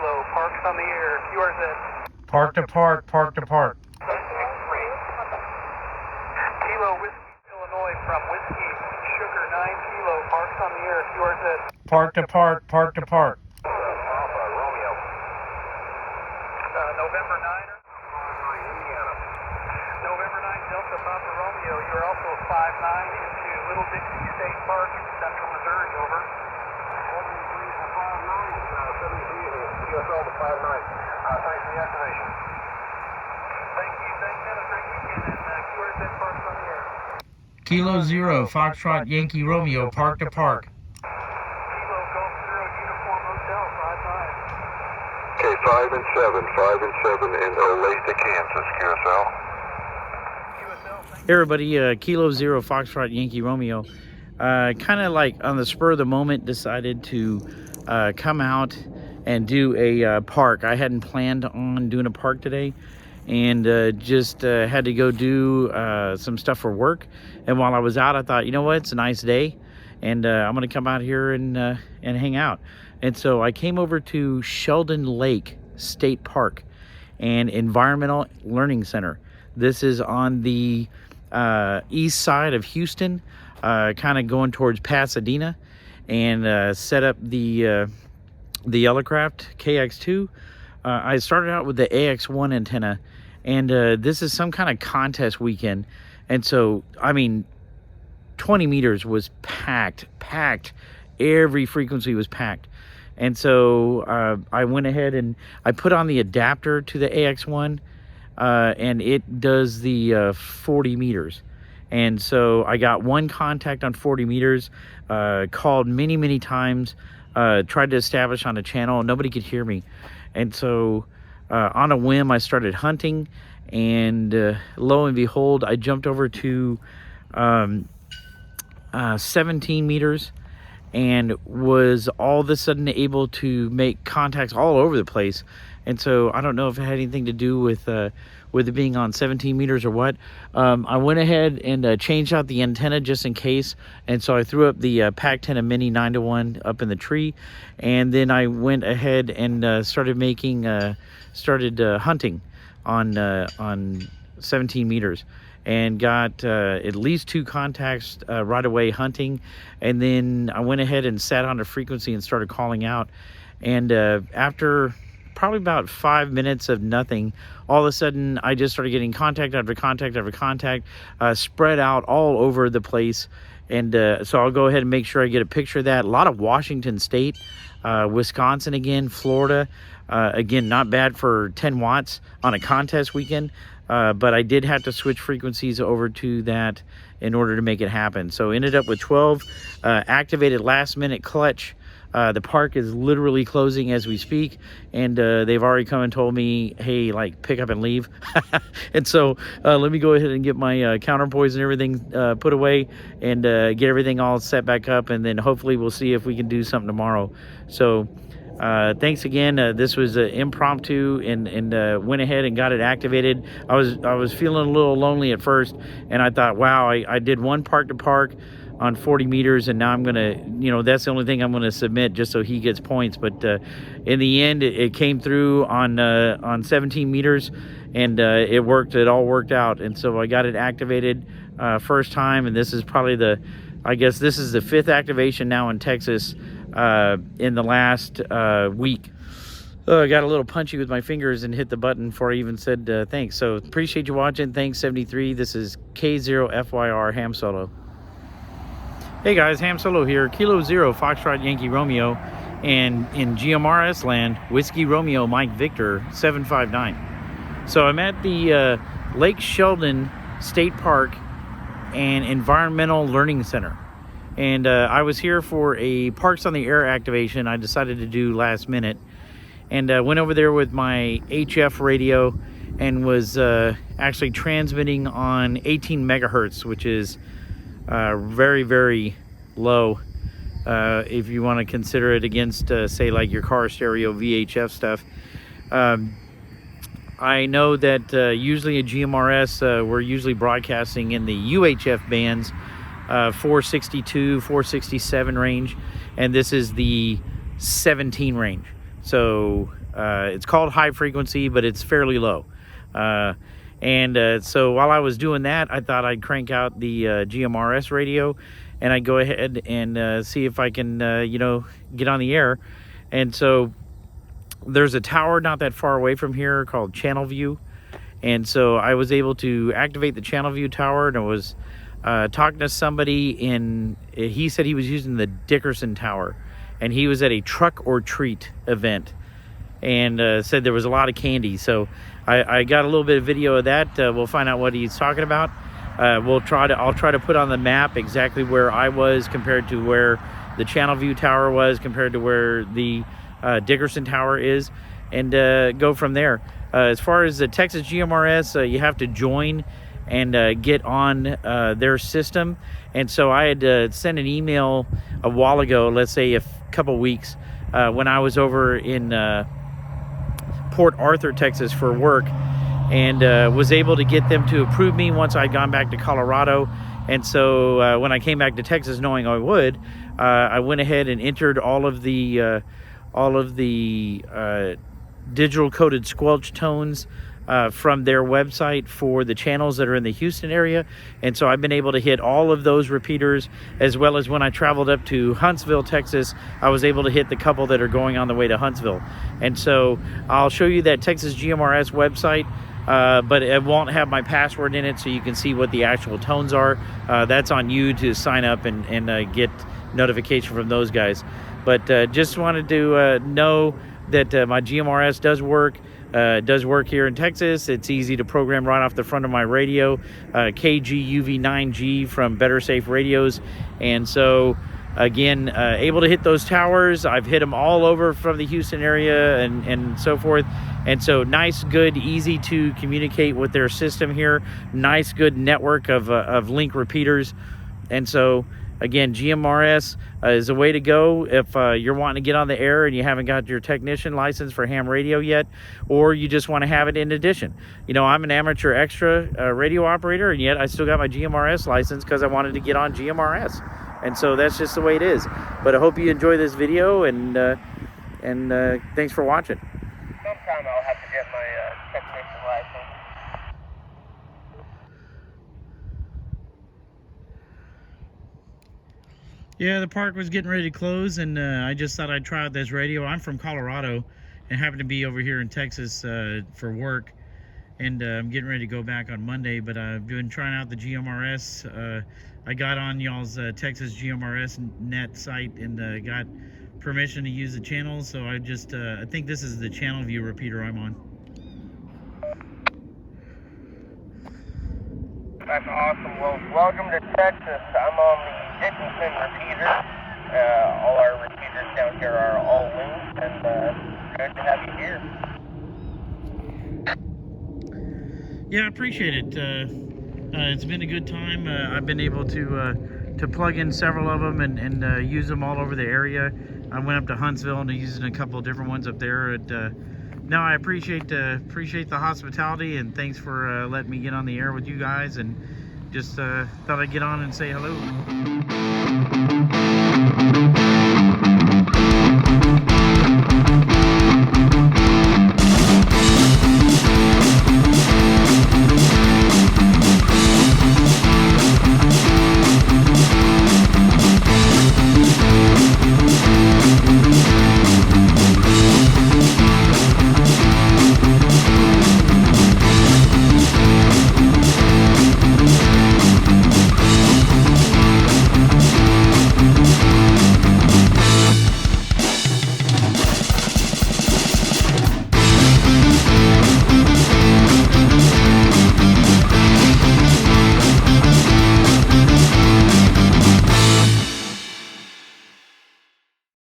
Kilo, parks on the air, QRZ. Park to park, park to park. Kilo, Whiskey, Illinois, from Whiskey, Sugar 9 Kilo, parks on the air, QRZ. Park to park, park to park. Alpha, Romeo. November 9er. Indiana. November 9 Delta, Papa Romeo, you're also 5-9 into Little Dixie State Park, Central Missouri, over. 73 QSL to 5-9. Thanks for the activation. Thank you, thanks, have a great weekend, and QRZ parks on the air. Kilo 0, Foxtrot, Yankee Romeo, park to park. Kilo Golf 0, Uniform Hotel, 5-9. Okay, 5 and 7 in Olathe, Kansas, QSL. Hey everybody, Kilo 0, Foxtrot, Yankee Romeo. Kind of like on the spur of the moment decided to come out and do a park. I hadn't planned on doing a park today, and just had to go do some stuff for work. And while I was out, I thought, you know what, it's a nice day, and I'm gonna come out here and hang out. And so I came over to Sheldon Lake State Park and Environmental Learning Center. This is on the east side of Houston, kind of going towards Pasadena, and set up the Yellowcraft KX2. I started out with the AX1 antenna, and this is some kind of contest weekend. And so, I mean, 20 meters was packed. Every frequency was packed. And so I went ahead and I put on the adapter to the AX1, and it does the 40 meters. And so I got one contact on 40 meters, called many times, tried to establish on a channel. Nobody could hear me. And so on a whim, I started hunting, and lo and behold, I jumped over to 17 meters and was all of a sudden able to make contacts all over the place. And so I don't know if it had anything to do with it being on 17 meters or what. I went ahead and changed out the antenna just in case. And so I threw up the Pac-10 Mini 9-to-1 up in the tree. And then I went ahead and started hunting on 17 meters. And got at least 2 contacts right away hunting. And then I went ahead and sat on a frequency and started calling out. And after probably about 5 minutes of nothing, all of a sudden I just started getting contact after contact after contact, spread out all over the place. And so I'll go ahead and make sure I get a picture of that. A lot of Washington State, Wisconsin again, Florida. Again, not bad for 10 watts on a contest weekend. But I did have to switch frequencies over to that in order to make it happen. So ended up with 12 activated last minute clutch. The park is literally closing as we speak, and they've already come and told me, hey, like, pick up and leave. And so let me go ahead and get my counterpoise and everything put away, and get everything all set back up, and then hopefully we'll see if we can do something tomorrow. So thanks again. This was impromptu, and went ahead and got it activated. I was feeling a little lonely at first, and I thought, wow, I did one park to park on 40 meters, and now I'm gonna, that's the only thing I'm gonna submit just so he gets points. But in the end, it came through on 17 meters, and it worked. It all worked out, and so I got it activated first time, and this is probably I guess this is the 5th activation now in Texas in the last week. I got a little punchy with my fingers and hit the button before I even said thanks. So appreciate you watching. Thanks, 73. This is K0FYR Ham Solo. Hey guys, Ham Solo here. Kilo 0, Foxtrot, Yankee Romeo, and in GMRS land, Whiskey Romeo, Mike Victor, 759. So I'm at the Lake Sheldon State Park and Environmental Learning Center. And I was here for a Parks on the Air activation I decided to do last minute. And went over there with my HF radio and was actually transmitting on 18 megahertz, which is very low if you want to consider it against, say, like your car stereo VHF stuff. I know that usually at GMRS, we're usually broadcasting in the UHF bands, 462, 467 range, and this is the 17 range. So it's called high frequency, but it's fairly low. So while I was doing that, I thought I'd crank out the GMRS radio, and I'd go ahead and see if I can, get on the air. And so there's a tower not that far away from here called Channel View. And so I was able to activate the Channel View tower, and I was talking to somebody he said he was using the Dickerson Tower, and he was at a Truck or Treat event, and said there was a lot of candy. So I got a little bit of video of that. We'll find out what he's talking about. I'll try to put on the map exactly where I was compared to where the Channel View tower was compared to where the Dickerson Tower is, and go from there. As far as the Texas GMRS, you have to join and get on their system. And so I had sent an email a while ago, let's say a couple weeks, when I was over in Port Arthur, Texas for work, and was able to get them to approve me once I'd gone back to Colorado. And so when I came back to Texas, knowing I would, I went ahead and entered all of the digital coded squelch tones from their website for the channels that are in the Houston area. And so I've been able to hit all of those repeaters, as well as when I traveled up to Huntsville, Texas, I was able to hit the couple that are going on the way to Huntsville. And so I'll show you that Texas GMRS website, but it won't have my password in it, so you can see what the actual tones are. That's on you to sign up and get notification from those guys. But just wanted to know that my GMRS does work. It does work here in Texas. It's easy to program right off the front of my radio. KG-UV9G from Better Safe Radios. And so, again, able to hit those towers. I've hit them all over from the Houston area and so forth. And so nice, good, easy to communicate with their system here. Nice, good network of link repeaters. And so, again, GMRS is a way to go if you're wanting to get on the air and you haven't got your technician license for ham radio yet, or you just want to have it in addition. I'm an amateur extra radio operator, and yet I still got my GMRS license because I wanted to get on GMRS. And so that's just the way it is. But I hope you enjoy this video, and thanks for watching. Sometime I'll have to get my technician license. Yeah, the park was getting ready to close, and I just thought I'd try out this radio. I'm from Colorado and happen to be over here in Texas for work, and I'm getting ready to go back on Monday, but I've been trying out the GMRS. I got on y'all's Texas GMRS net site and got permission to use the channel, so I think this is the channel view repeater I'm on. That's awesome. Well, welcome to Texas. I'm on the Dickinson repeater. All our repeaters down here are all linked, and good to have you here. Yeah, I appreciate it. It's been a good time. I've been able to plug in several of them and use them all over the area. I went up to Huntsville and using a couple of different ones up there. No, I appreciate the hospitality, and thanks for letting me get on the air with you guys, and just thought I'd get on and say hello.